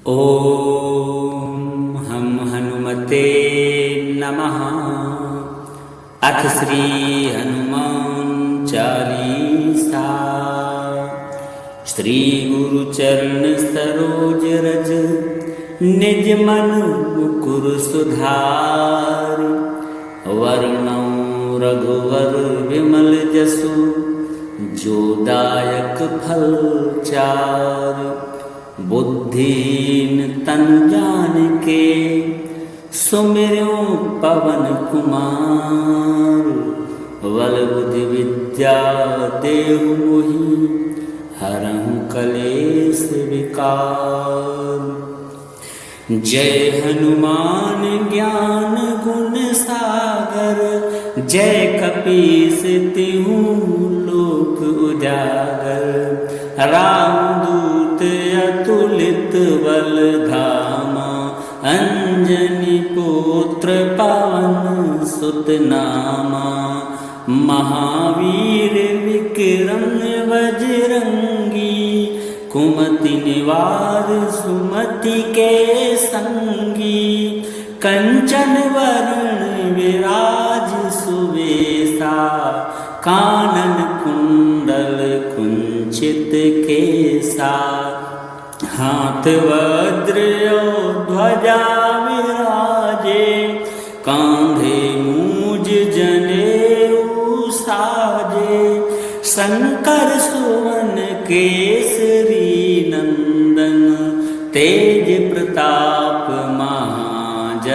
ओम हम हनुमते नमः। अथ श्री हनुमान चालीसा। श्री गुरु चरण सरोज रज निज मन मुकुर सुधार। वरणौ रघुवर विमल जसु जो दायक फल चार। बुद्धिहीन तनु जानिके सुमिरौ पवन कुमार। बल बुद्धि विद्या देहु मोहि हरहु कलेश विकार। जय हनुमान ज्ञान गुण सागर। जय कपीस तिहु लोक उजागर। रामदूत अतुलित बल धामा। अंजनी पुत्र पवन सुत नामा। महावीर विक्रम बजरंगी। कुमति निवार सुमति के संगी। कंचन वरण विराज सुवेशा। कानन कुंडल कुंचित केसा। हाथ वज्र और ध्वजा विराजे। कांधे मूज जनेऊ साजे। शंकर सुवन केसरी नंदन। तेज प्रताप महाजगवंदन।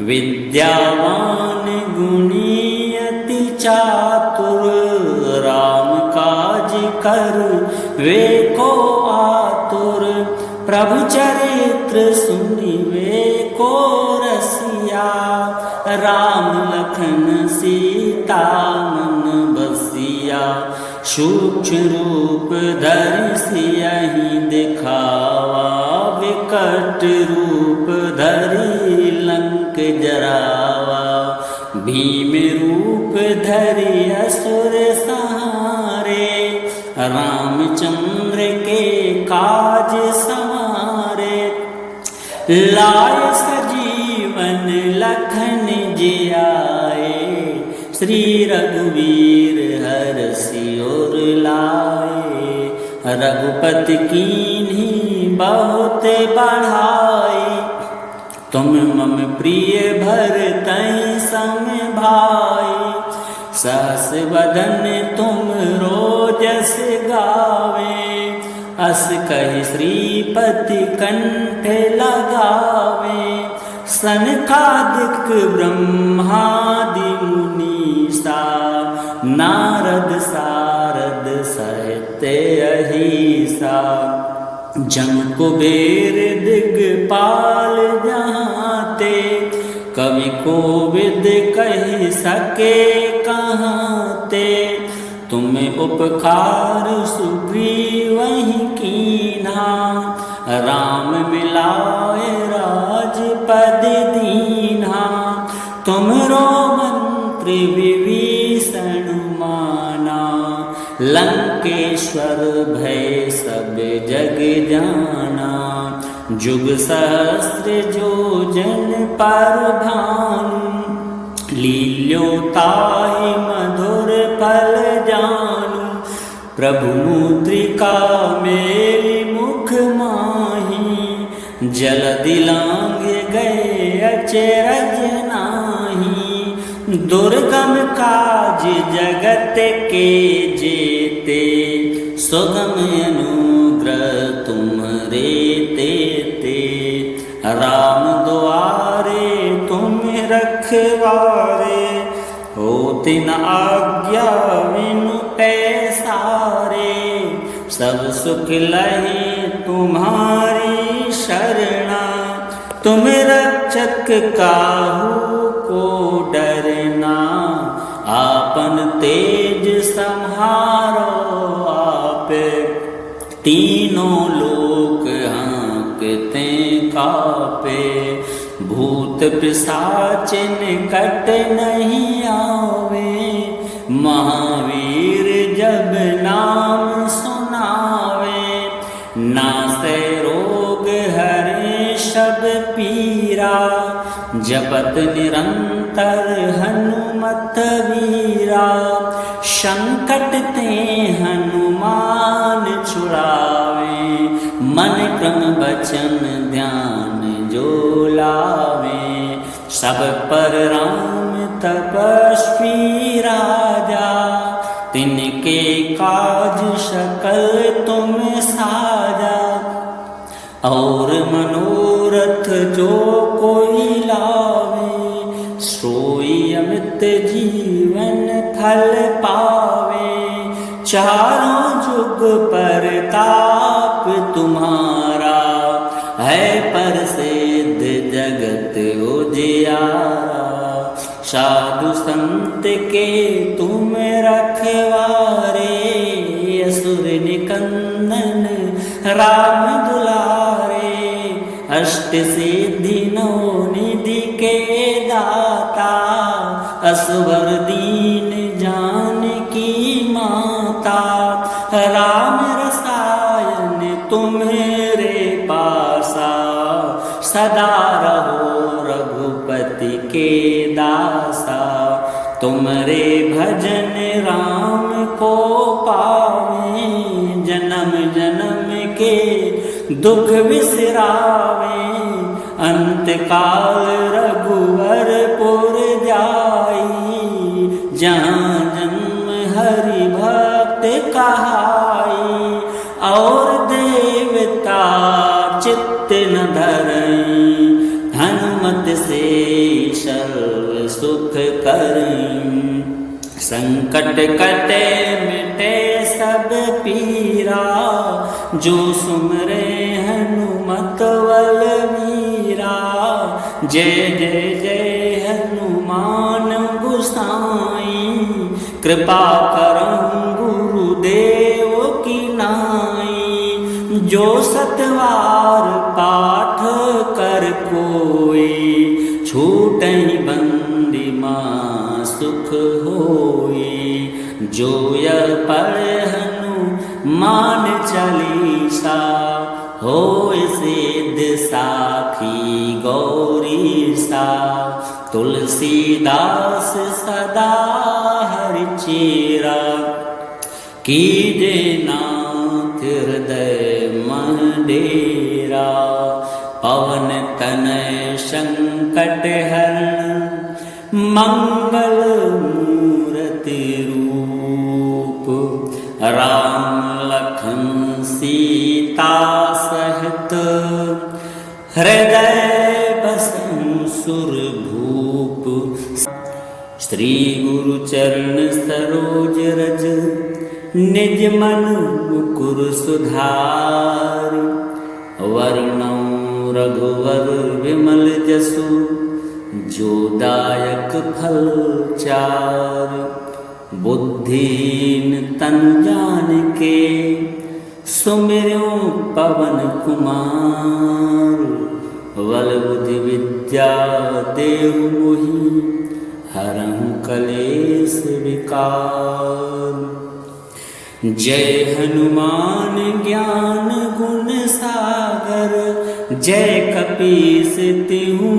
विद्यावान गुणी अति चातुर। राम काज कर वे को आतुर। प्रभु चरित्र सुनिवे को रसिया। राम लखन सीता मन बसिया। सूक्ष्म रूप धरि सियहि दिखावा। विकट रूप धरि लंक जरावा। भीम रूप धरि असुर संहारे। रामचंद्र के काज संवारे। लाय सजीवन लखन जियाए। श्री रघुवीर हरषि उर लाए। रघुपति कीन्ही बहुत बढ़ाई। तुम मम प्रिय भरतहि सम भाई। सहस वदन तुम रोजस गावे। अस कहि श्रीपति कंठ लगावे। सनकादिक ब्रह्मादि मुनीसा। नारद सारद सहित अहिसा। जम कुबेर दिगपाल जहाते। कवि कोविद कहि सके कहाते। तुम उपकार सुग्रीवहि कीन्हा। राम मिलाए राजपद दीन्हा। तुमरो मंत्र विभीषण माना। लंकेश्वर भय सब जग जाना। जुग सहस्र जो जन पर भानु। लील्योताहि मधुर फल जानु। प्रभु मुद्रिका मेलि मुख माही। जलधि लांघ गए अचरज नाही। दुर्गम काज जगत के जेते। सुगम अनुग्रह तुम्हरे तेते। राम द्वारे तुम रखवारे। होति न आज्ञा बिनु पैसारे। सब सुख लहे तुम्हारी शरणा। तुम रक्षक काहू को डरना। आपन तेज सम्हारो आप। तीनों लोक हाँकते कापे। भूत पिशाच निकट नहीं आवे। महावीर जब नाम सुनावे। नासै रोग हरे सब पीरा, जपत निरंतर हनुमत वीरा। संकट ते हनुमान छुड़ावे, मन क्रम बचन ध्यान जो लावे। सब पर राम तपस्वी राजा, तिनके काज सकल तुम साजा। और मनोरथ जो कोई लावे, सोई अमित जीवन फल पावे। चारों जुग परताप तुम्हारा, है प्रसिद्ध जगत उजियारा। साधु संत के तुम रखवारे, असुर निकंदन राम दुलारे। अष्ट सिद्धि नौ निधि के दाता, असवर दीन जानकी माता। राम रसायन तुम्हारे पासा, सदा रहो रघुपति के दासा। तुमरे भजन राम को पावे, जन्म जन्म के दुख बिसरावे। अंत काल रघुवरपुर जाई, जहाँ जन्म हरि भक्त कहाई। और देवता चित्त न धरई, हनुमत से सर्व सुख करई। संकट कटे मिटे सब पीरा, जो सुमरे हनुमत बलवीरा। जय जय जय हनुमान गोसाई, कृपा करहु गुरुदेव की नाई। जो सतवार पाठ कर कोई, छूटहि बंदी माँ सुख होई। जो यह पढ़े हनुमान चालीसा, होय सिद्ध साखी गौरी सा। तुलसीदास सदा हरि चेरा, कीजे नाथ हृदय मह डेरा। पवन तनय संकट हरण, मंगल मूर्ति रूप। राम लखन सीता सहित, हृदय बसहु सुरभूप। श्री गुरु चरण सरोज रज, निज मन मुकुर सुधार। वर्णौ रघुवर विमल जसु, जो दायक फल चार। बुद्धिहीन तन जानिके, सुमिरौ पवन कुमार। बल बुद्धि विद्या देहु मोहि, हरहु कलेश विकार। जय हनुमान ज्ञान गुण सागर, जय कपीस तिहु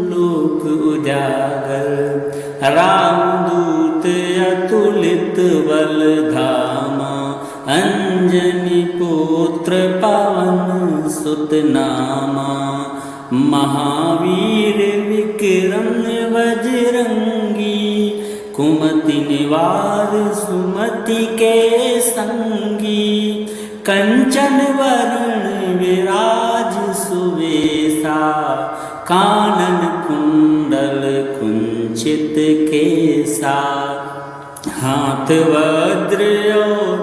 लोक उजागर। रामदूत अतुलित बल धामा, अंजनी पुत्र पवन सुत नामा। महावीर विक्रम बजरंगी, कुमति निवार सुमति के संगी। कंचन वरण विराज सुवेशा, कानन कुंडल कुंचित केसा। हाथ वज्र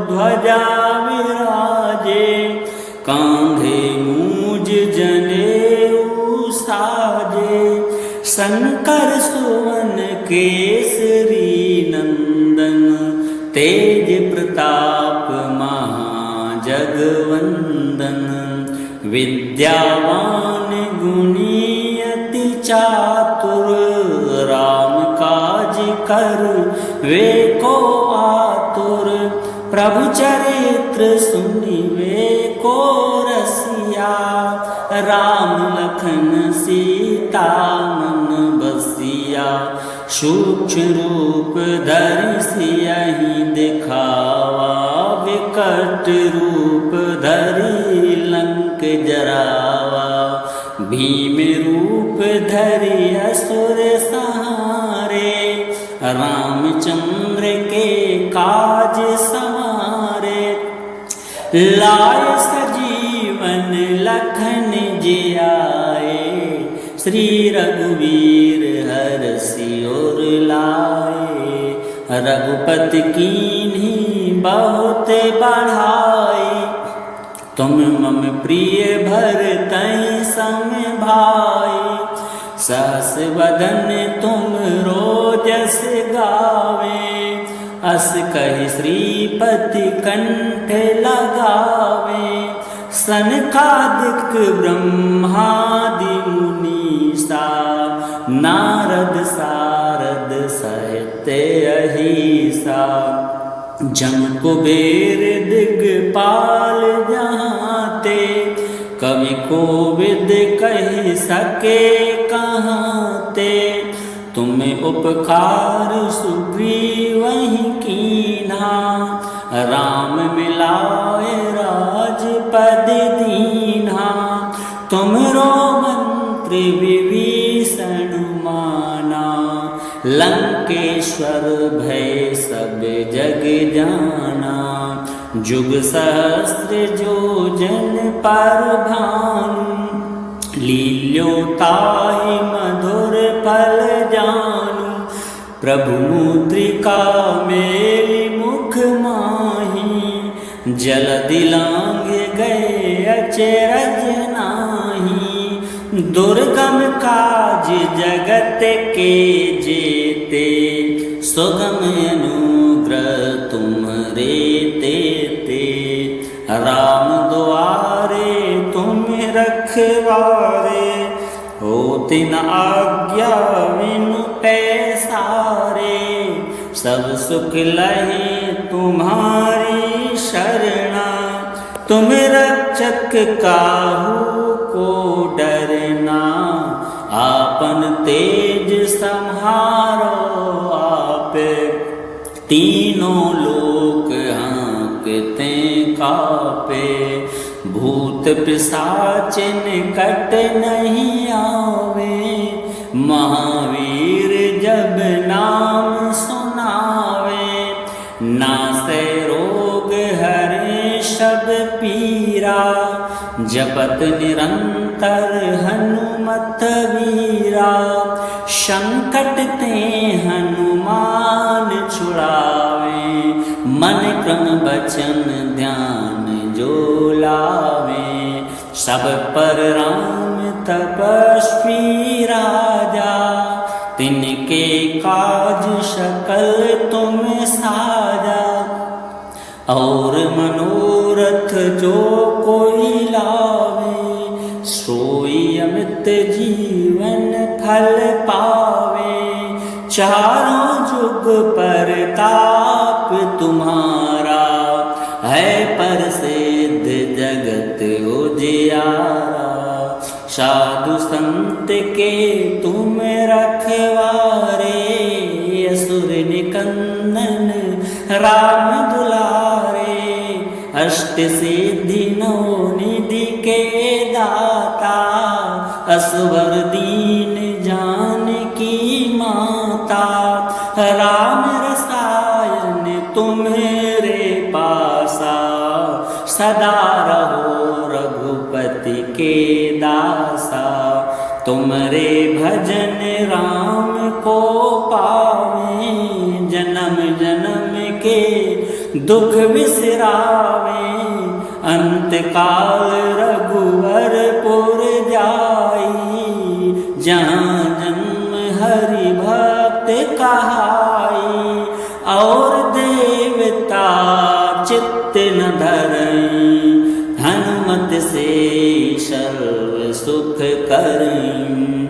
ध्वजा विराजे, कांधे मूज जनेऊ साजे। शंकर सुवन केसरी नंदन, तेज प्रताप महाजगवंदन। विद्यावान गुणी अति चातुर, राम काज कर वे को आतुर। प्रभु चरित्र सुनिवे को को रसिया, राम लखन सीता मन बसिया, सूक्ष्म रूप धरि सियहि दिखावा, विकट रूप धरि लंक जरावा, भीम रूप धरि असुर सहारे, रामचंद्र के काज संवारे, लाय सजीवन लखन जियाए, श्री रघुवीर हरषि उर लाए, रघुपति कीन्ही बहुत बढ़ाई, तुम मम प्रिय भरतहि सम भाई, सहस बदन तुम रोजस गावे, अस कहि श्रीपति कंठ लगावे, सनकादिक ब्रह्मादि मुनीसा, नारद सारद सहित अहिसा, जम कुबेर दिगपाल जहाँते, कवि कोविद कहि सके कहाँते, तुम्हें उपकार सुग्रीवहि कीन्हा, राम मिलाए राजपद दीन्हा, तुमरो मंत्र विभीषण माना, लंकेश्वर भय सब जग जाना, जुग सहस्र जो जन पर भानु, लील्योताहि मधुर फल जानु, प्रभु मुद्रिका मेलि मुख माही, जलधि लांघ गए अचरज नाही, दुर्गम काज जगत के जेते, सुगम अनुग्रह तुम्हारे तेते, राम द्वारे तुम रखवारे, होति न आज्ञा बिनु पैसारे, सब सुख लहे तुम्हारी शरणा, तुम रक्षक काहू को डरना, आपन तेज सम्हारो आप, तीनों लोक हाँकते कापे, भूत पिशाच निकट नहीं आवे, महावीर जब नाम सुनावे, नासै रोग हरे सब पीरा, जपत निरंतर हनुमत वीरा, संकट ते हनुमान छुड़ावे, मन क्रम बचन ध्यान जो लावे, सब पर राम तपस्वी राजा, तिनके काज सकल तुम साजा, और मनोरथ जो कोई लावे, सोई अमित जीवन फल पावे, चारों जुग पर ताप तुम्हारा, है प्रसिद्ध जगत उजियारा, साधु संत के तुम रखवारे, असुर निकंदन राम दुलारे, अष्ट सिद्धि नौ निधि के दाता, असवर दीन जानकी माता, राम रसायन तुम्हारे पासा, सदा रहो रघुपति के दासा, तुमरे भजन राम को पावे, जन्म जन्म के दुख बिसरावे, अंत काल रघुवरपुर जाई, जहाँ जन्म हरि भक्त कहाई, और देवता चित्त न धरई, हनुमत से सर्व सुख करई,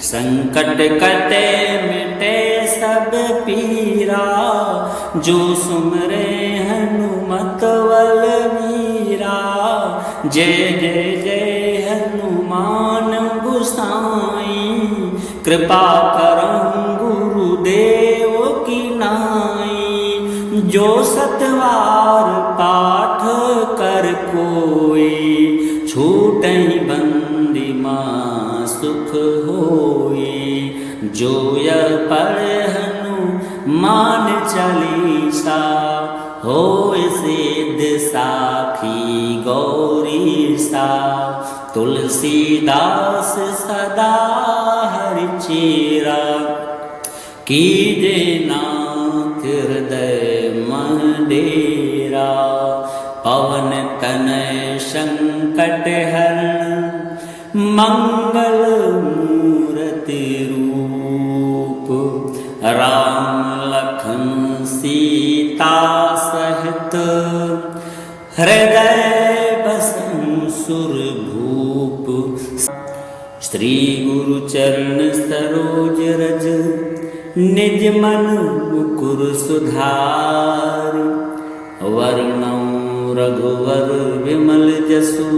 संकट कटे मिटे सब पीरा, जो सुमरे हनुमत बलवीरा, जय जय जय हनुमान गोसाई, कृपा करहु गुरुदेव की नाई। जो सतवार पाठ कर कोई, छूटहि बंदी माँ सुख होई। जो यह पढ़े हनुमान चालीसा, होय सिद्ध साखी गौरी सा। तुलसीदास सदा हरि चेरा, कीजे नाथ हृदय मन डेरा। पवन तनय संकट हरण, मंगल मूर्ति रूप। राम लखन सीता सहित, हृदय बसहु सुरभूप। श्री गुरु चरण सरोज रज, निज मन मुकुर सुधार। वर्णौ रघुवर विमल जसु,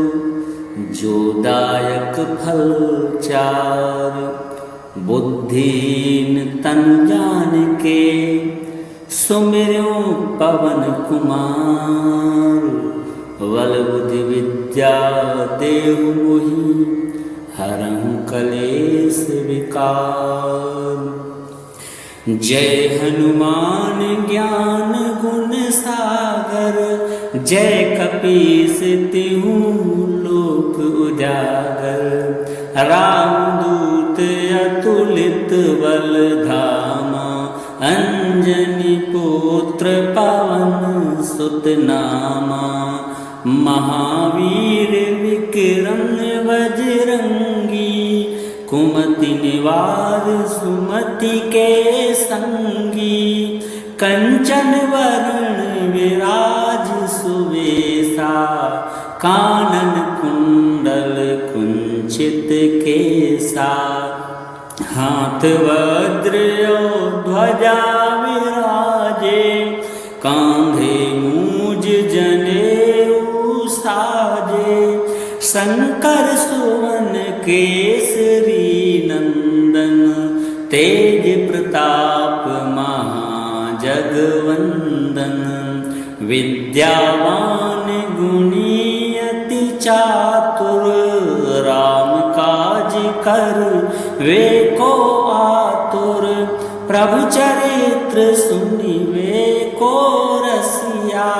जो दायक फल चार। बुद्धिहीन तन जानिके, सुमिरौ पवन कुमार। बल बुद्धि विद्या देहु मोहि, हरहु कलेश विकार। जय हनुमान ज्ञान गुण सागर, जय कपीस तिहु लोक उजागर। रामदूत अतुलित बल धामा, अंजनी पुत्र पवन सुत नामा। महावीर विक्रम बजरंगी, कुमति निवार सुमति के संगी। कंचन वरण विराज सुवेशा, कानन कुंडल कुंचित केसा। हाथ वज्र और ध्वजा विराजे, कांधे मूज जनेऊ साजे। शंकर सुवन केसरी नंदन, तेज प्रताप महाजगवंदन। विद्यावान गुणी अति चातुर, राम काज कर वे को आतुर। प्रभु चरित्र सुनिवे को रसिया,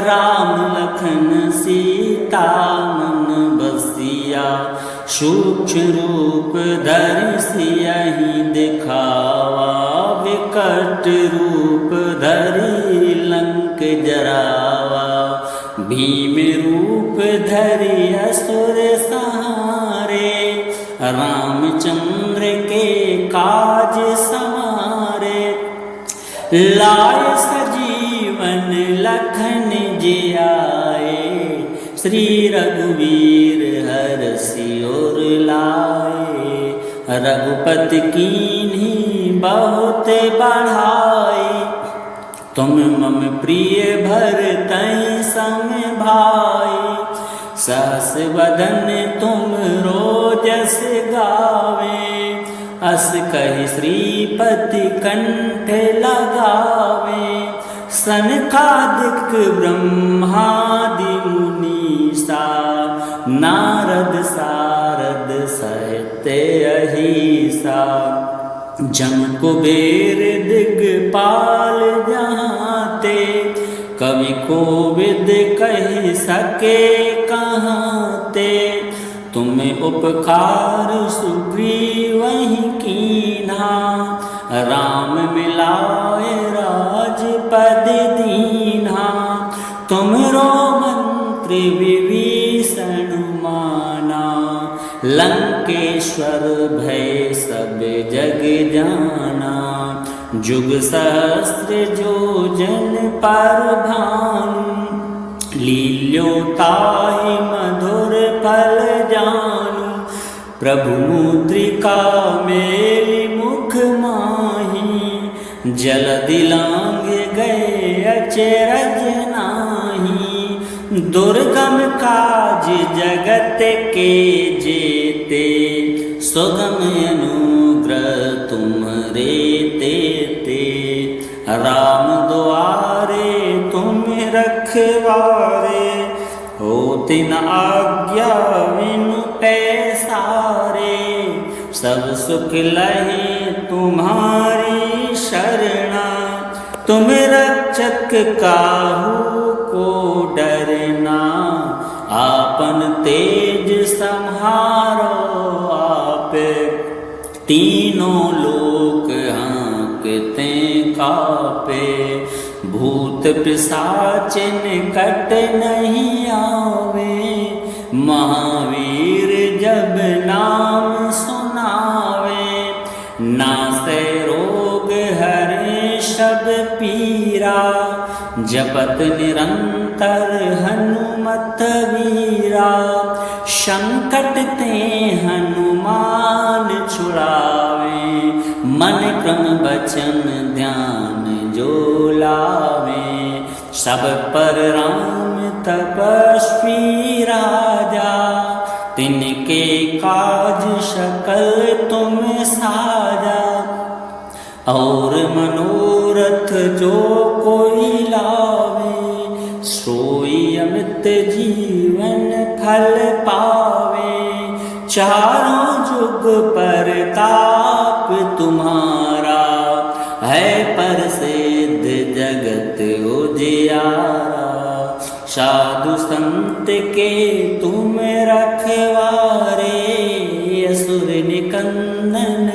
राम लखन सीता मन बसिया। सूक्ष्म रूप धरि सियहि दिखावा, विकट रूप धरि लंक जरावा। भीम रूप धरि असुर संहारे, रामचंद्र के काज संवारे। लाय सजीवन लखन जियाए, श्री रघुवीर हरषि उर लाए। रघुपति कीन्ही बहुत बढ़ाई, तुम मम प्रिय भरतहि सम भाई। सहस वदन तुम रोजस गावे, अस कहि श्रीपति कंठ लगावे। सनकादिक ब्रह्मादि मुनीसा, नारद सारद सहित अहिसा। जम कुबेर दिगपाल जहाते, कवि कोविद कहि सके कहाते। तुम्हें उपकार सुग्रीवहि कीन्हा, राम मिलाए राजपद दीन्हा। तुमरो मंत्र विभीषण माना, लंकेश्वर भय सब जग जाना। जुग सहस्त्र जो जन पर भानु, लील्योताहि मधुर फल जानु। प्रभु मुद्रिका मेलि मुख माहि, जलधि लांघ गए अचरज नाही। दुर्गम काज जगत के जेते, सुगम अनुग्रह तुम्हारे तेते। राम द्वारे तुम रखवारे, हो तिन आज्ञा बिनु पैसारे। सब सुख लहे तुम्हारी शरणा, तुम रक्षक काहू को डरना। आपन तेज सम्हारो आप, तीनों लोक हाँकते कापे। भूत पिशाच निकट नहीं आवे, महावीर जब नाम सुनावे। नासै रोग हरे सब पीरा, जपत निरंतर हनुमत वीरा। संकट ते हनुमान छुड़ावे, मन क्रम बचन ध्यान जो लावे। सब पर राम तपस्वी राजा, तिनके काज सकल तुम साजा। और मनोरथ जो कोई लावे, सोई अमित जीवन फल पावे। चारों जुग परताप तुम्हारा, है प्रसिद्ध जगत उजियारा। साधु संत के तुम रखवारे, असुर निकंदन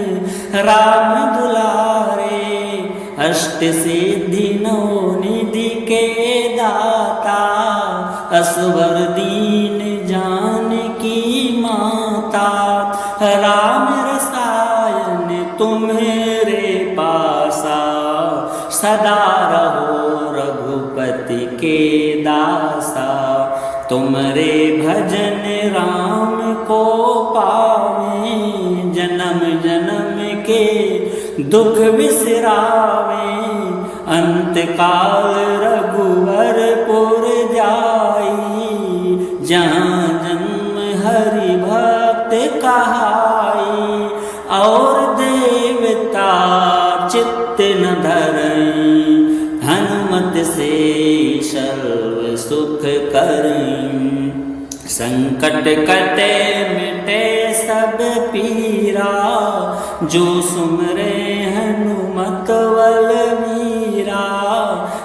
राम दुलारे। अष्ट सिद्धि नौ निधि के दाता, असवर दीन जानकी माता। राम रसायन तुम्हारे पासा, सदा रहो रघुपति के दासा। तुमरे भजन राम को पावे, जन्म जन्म के दुख बिसरावे। अंत काल रघुवरपुर जाई, जहाँ जन्म हरि भक्त कहाई। और देवता चित्त न धरई, हनुमत से सर्व सुख करई। संकट कटे मिटे सब पीरा, जो सुमरे हनुमत बलवीरा।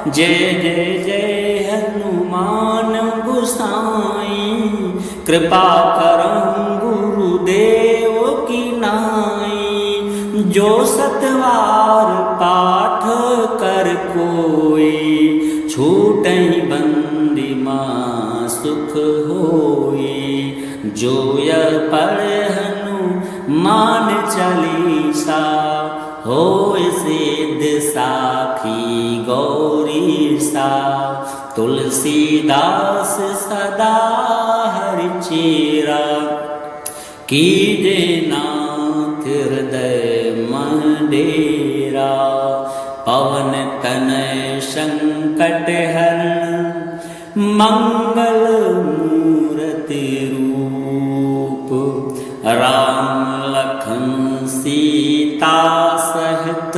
जय जय जय हनुमान गोसाई, कृपा करहु गुरुदेव की नाई। जो सतवार पाठ कर कोई, छूटहि बंदी माँ सुख होई। जो यह पढ़े हनुमान चालीसा, होय सिद्ध साखी गौरी सा। तुलसीदास सदा हरि चेरा, कीजे नाथ हृदय मन डेरा। पवन तनय संकट हरण, मंगल मूर्ति रूप। राम लखन सीता सहित,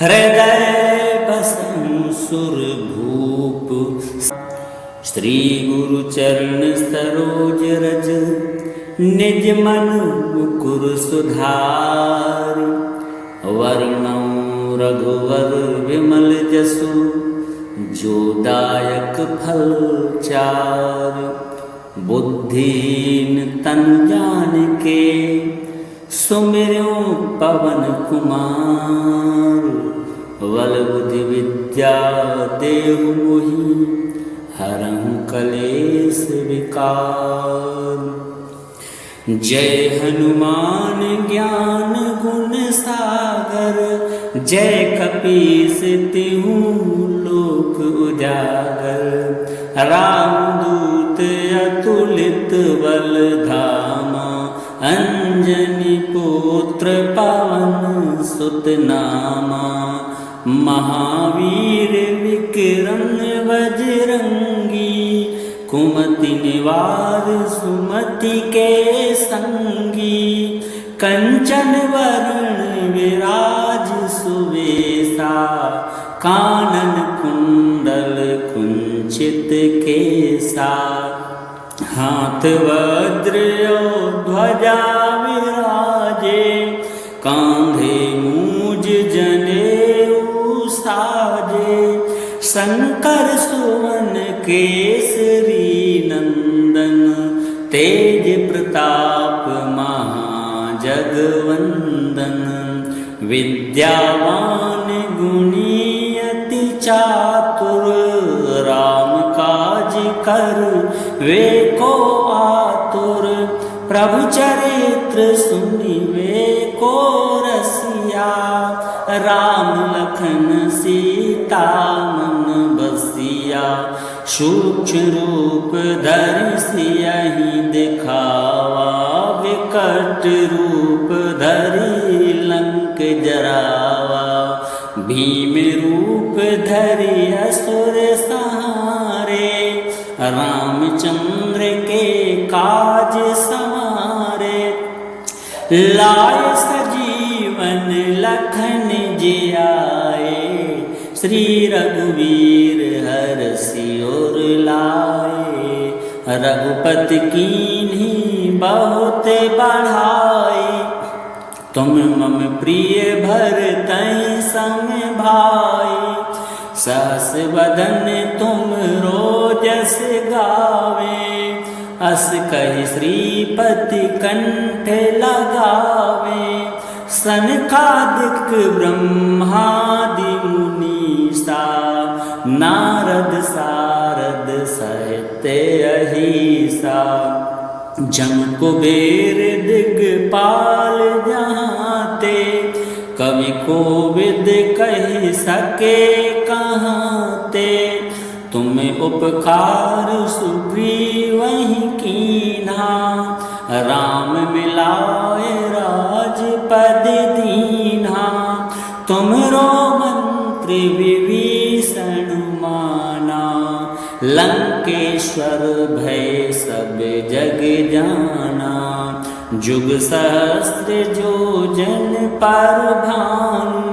हृदय बसं सुरभूप। श्री गुरु चरण सरोज रज, निज मन मुकुर सुधार। वर्णौ रघुवर विमल जसु, जो दायक फल चार। बुद्धिहीन तन जानिके, सुमिरौ पवन कुमार। बल बुद्धि विद्या देहु मोहि, हरहु कलेश विकार। जय हनुमान ज्ञान गुण सागर, जय कपीस तिहु लोक उजागर। रामदूत अतुलित बल धामा, अंजनी पुत्र पवन सुत नामा। महावीर विक्रम बजरंगी, कुमति निवार सुमति के संगी, कंचन वरण विराज सुवेशा, कानन कुंडल कुंचित केसा, हाथ वज्र और ध्वजा विराजे, कांधे मूज जनेऊ साजे, शंकर सुवन केसरी नंदन, तेज प्रताप महाजगवंदन, विद्यावान गुणी अति चातुर, राम काज कर वे को आतुर, प्रभु चरित्र सुनिवे को रसिया, राम लखन सीता मन बसिया, सूक्ष्म रूप धरि सियहि दिखावा, विकट रूप धरि लंक जरावा, भीम रूप धरि असुर सहारे, रामचंद्र के काज संवारे, लाए सजीवन लखन जियाए, श्री रघुवीर हरषि उर लाए, रघुपति कीन्ही बहुत बढ़ाए, तुम मम प्रिय भरतहि सम भाई, सहस बदन तुम रोजस गावे, अस कहि श्रीपति कंठ लगावे, सनकादिक ब्रह्मादि मुनीसा, नारद सारद सहित अहिसा, जम कुबेर दिगपाल जहाँते, कवि कोविद कहि सके कहाँते, तुम उपकार सुग्रीवहि कीन्हा, राम मिलाए राजपद दीन्हा, तुमरो मंत्र विभीषण माना, लंकेश्वर भय सब जग जाना, जुग सहस्र जो जन पर भानु,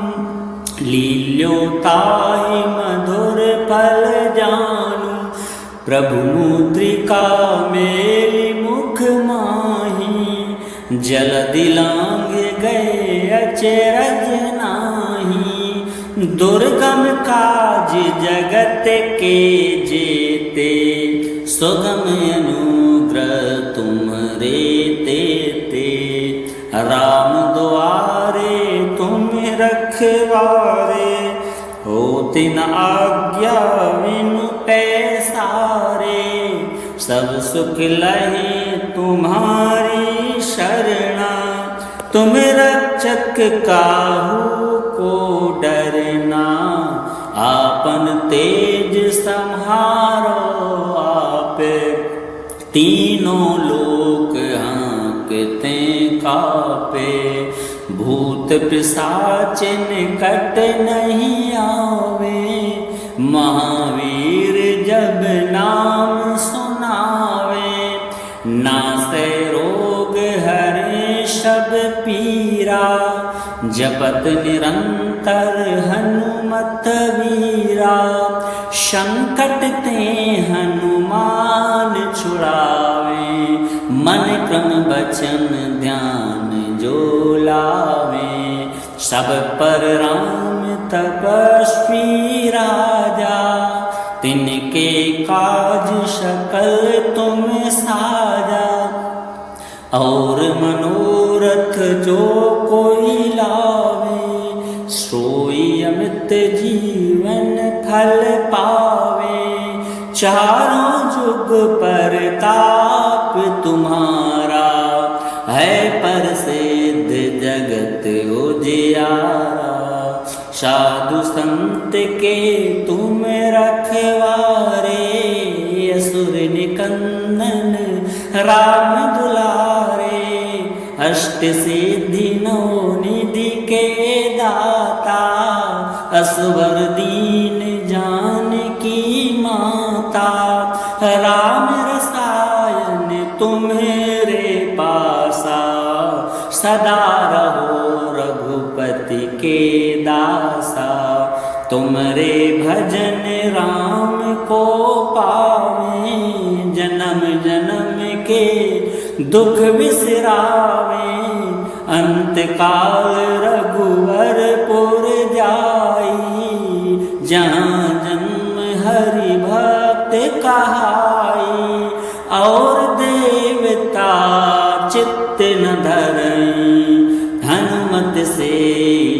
लील्योताहि मधुर फल जानु, प्रभु मुद्रिका मेलि मुख माही, जलधि लांघ गए अचरज नाही, दुर्गम काज जगत के जेते, सुगम अनुग्रह तुम्हरे तेते, राम द्वारे तुम रखवारे, होति न आज्ञा बिनु पैसारे, सब सुख लहे तुम्हारी शरणा, तुम रक्षक काहू को डरना, आपन तेज सम्हारो आप, तीनों लोक हाँकते कापे, भूत पिशाच निकट नहीं आवे, महावीर जब नाम सुनावे, नासै रोग हरे सब पीरा, जपत निरंतर हनुमत वीरा, संकट ते हनुमान छुड़ावे, मन क्रम बचन ध्यान जो लावे, सब पर राम तपस्वी राजा, तिनके काज सकल तुम साजा, और मनोरथ जो कोई लावे, सोई अमित जीवन फल पावे, चारों जुग परताप तुम्हारा, है प्रसिद्ध जगत उजियारा, साधु संत के तुम रखवारे, असुर निकंदन राम दुलारे, अष्ट सिद्धि नौ निधि के दाता, असवर दीन जानकी माता, राम तुम्हारे पासा, सदा रहो रघुपति के दासा। तुमरे भजन राम को पावे, जन्म जन्म के दुख बिसरावे। अंत काल रघुवरपुर जाई, जहाँ जन्म हरि भक्त कहाई। और देवता चित्त न धरई, हनुमत से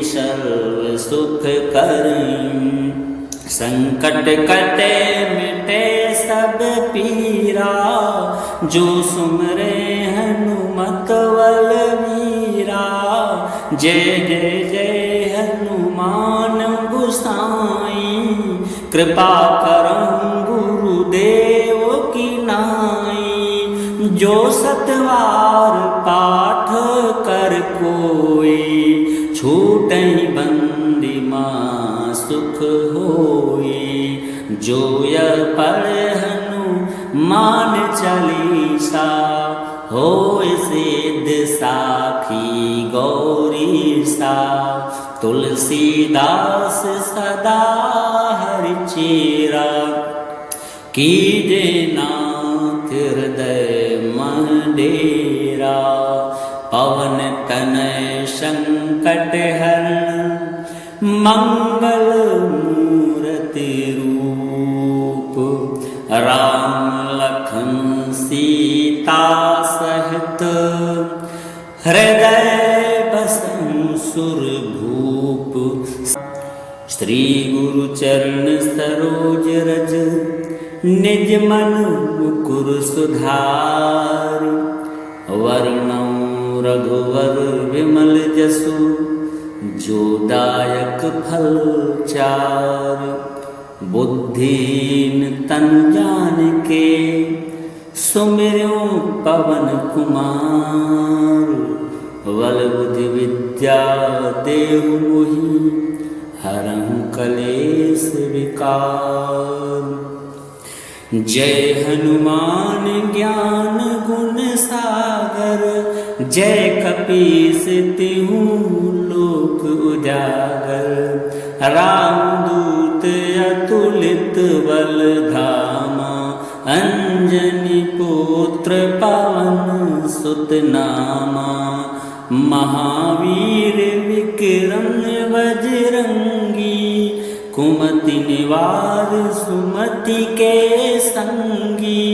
सर्व सुख करई। संकट कटे मिटे सब पीरा, जो सुमरे हनुमत बलवीरा। जय जय जय हनुमान गोसाई, कृपा करहु गुरुदेव की नाई। जो सतवार पाठ कर कोई, छूटहि बंदी माँ सुख होई। जो यह पढ़े हनुमान चालीसा, होय सिद्ध साखी गौरी सा। तुलसीदास सदा हरि चेरा, कीजे नाथ हृदय मन डेरा। पवन तनय संकट हरण, मंगल मूर्ति रूप। राम लखन सीता सहित, हृदय बसहु सुरभूप। श्री गुरु चरण सरोज रज, निज मन मुकुर सुधार। वर्णौ रघुवर विमल जसु, जो दायक फल चार। बुद्धिहीन तनु जानिके, सुमिरौ पवन कुमार। बल बुद्धि विद्या देहु मोहि, हरहु कलेश विकार। जय हनुमान ज्ञान गुण सागर, जय कपीस तिहु लोक उजागर। रामदूत अतुलित बल धामा, अंजनी पुत्र पवन सुत नामा। महावीर विक्रम बजरंगी, कुमति निवार सुमति के संगी।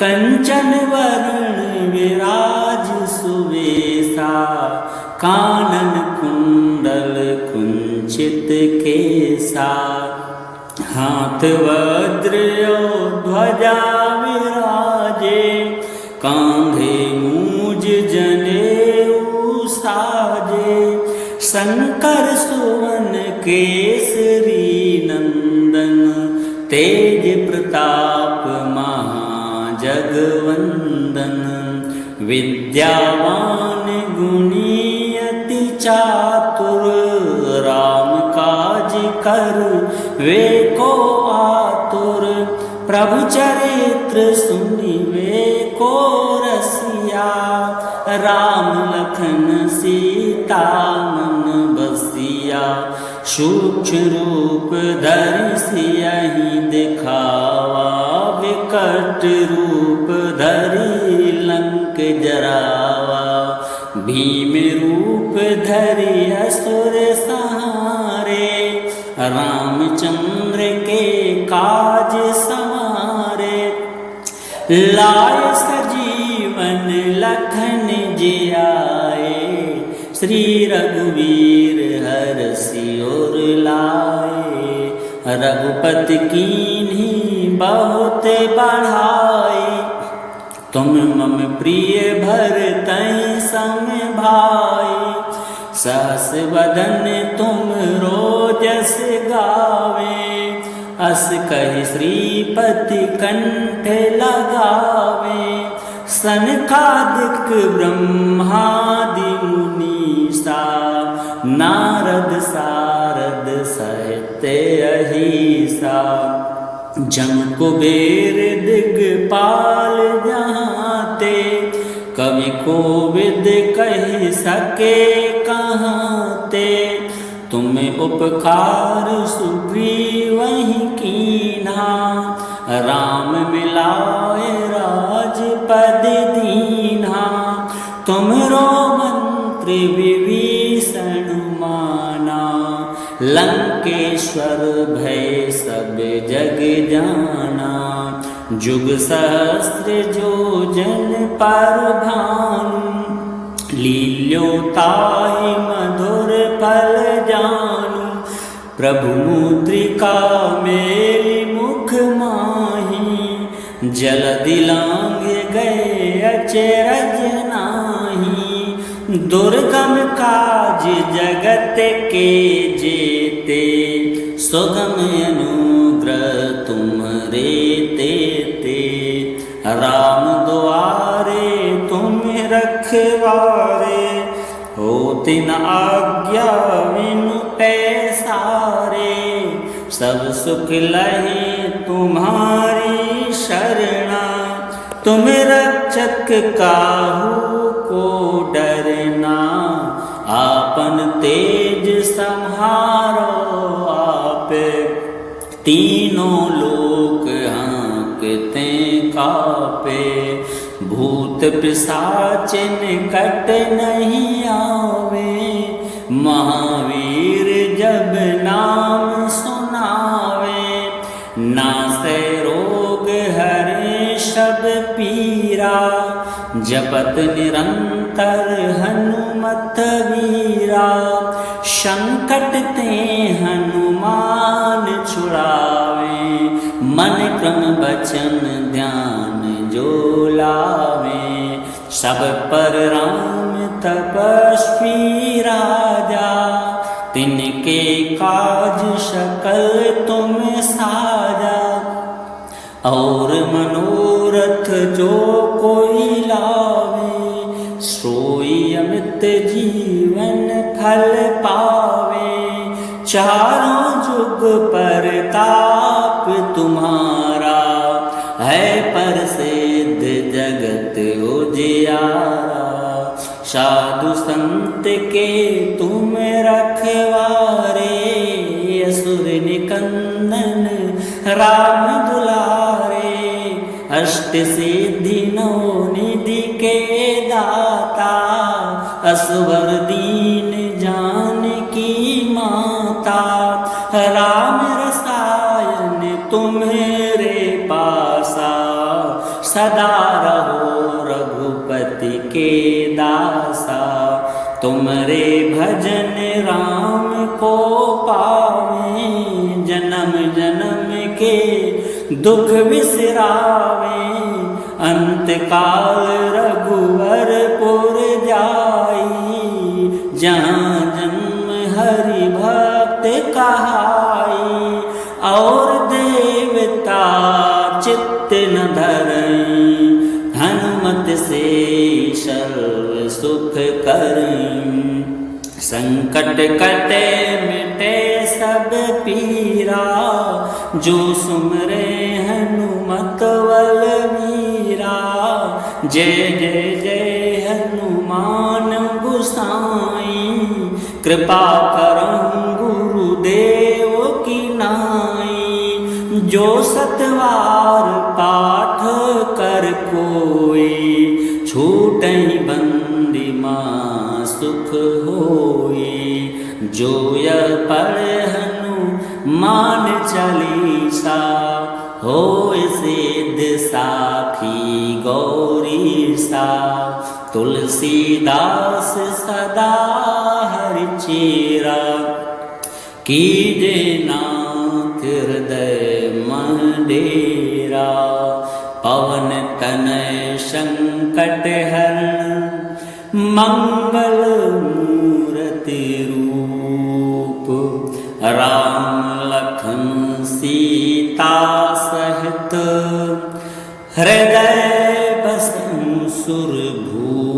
कंचन वरण विराज सुवेशा, कानन कुंडल कुंचित केसा। हाथ वज्र ध्वजा विराजे, कांधे मूज जनेऊ साजे। शंकर सुवन केसरी नंदन, तेज प्रताप महाजगवंदन। विद्यावान गुणी अति चातुर, राम काज कर वे को आतुर। प्रभु चरित्र सुनिवे को रसिया, राम लखन सीता मन बसिया। सूक्ष्म रूप धरि सियहि दिखावा, विकट रूप धरि लंक जरावा। भीम रूप धरि असुर संहारे, रामचंद्र के काज संवारे। लाय सजीवन लखन जियाए, श्री रघुवीर हरषि उर लाए। रघुपति कीन्ही बहुत बढ़ाई, तुम मम प्रिय भरतहि सम भाई। सहस वदन तुम रोजस गावे, अस कहि श्रीपति कंठ लगावे। सनकादिक ब्रह्मादि मुनीसा, नारद सारद सहित अहिसा। जम कुबेर दिगपाल जहाँ ते, कवि कोविद कह सके कहाँ ते। तुम उपकार सुग्रीव ही कीन्हा, राम मिलाए राजपद दीन्हा। तुमरो मंत्र विभीषण माना, लंकेश्वर भय सब जग जाना। जुग सहस्त्र जो जन पर भानु, लील्योताहि मधुर फल जानु। प्रभु मुद्रिका मेलि मुख माही, जलधि लांघ गए अचरज नाही। दुर्गम काज जगत के जेते, सुगम अनुग्रह तुम्हरे तेते। राम द्वारे तुम रखवारे, होत न आज्ञा बिनु पैसारे। सब सुख लहे तुम्हारी शरणा, तुम रक्षक काहू को डरना। आपन तेज सम्हारो आप, तीनों लोक हाँकते कापे। भूत पिशाच निकट नहीं आवे, महावीर जब नाम सुनावे। नासै रोग हरे सब पीरा, जपत निरंतर हनुमत वीरा। संकट ते हनुमान छुड़ावे, मन क्रम वचन ध्यान जो लावे। सब पर राम तपस्वी राजा, तिनके काज सकल तुम साजा। और मनोरथ जो कोई लावे, सोई अमित जीवन फल पावे। चारों जुग परताप तुम्हारा, है प्रसिद्ध जगत उजियारा। साधु संत के तुम रखवारे, असुर निकंदन राम दुलारे। अष्ट सिद्धि नौ निधि के दाता, असवर दीन जानकी माता। राम रसायन तुम्हारे पासा, सदा रहो रघुपति के दासा। तुमरे भजन राम को पावे, जन्म जन्म के दुख बिसरावे। अंत काल रघुवरपुर जाई, जहाँ जन्म हरि भक्त कहाई। और देवता चित्त न धरई, हनुमत से सर्व सुख करई। संकट कटे मिटे सब पीरा, जो सुमरे हनुमत बलवीरा। जय जय जय हनुमान गोसाई, कृपा करहु गुरुदेव की नाई। जो सतवार पाठ कर कोई, छूटहि बंदी माँ सुख होई। जो यह पढ़े हनुमान चालीसा, होय सिद्ध साखी गौरी सा। तुलसीदास सदा हरि चेरा, कीजे नाथ हृदय मन डेरा। पवन तनय संकट हरण, मंगल मूर्ति रूप। राम लखन सीता सहित, हृदय बसहु सुरभूप।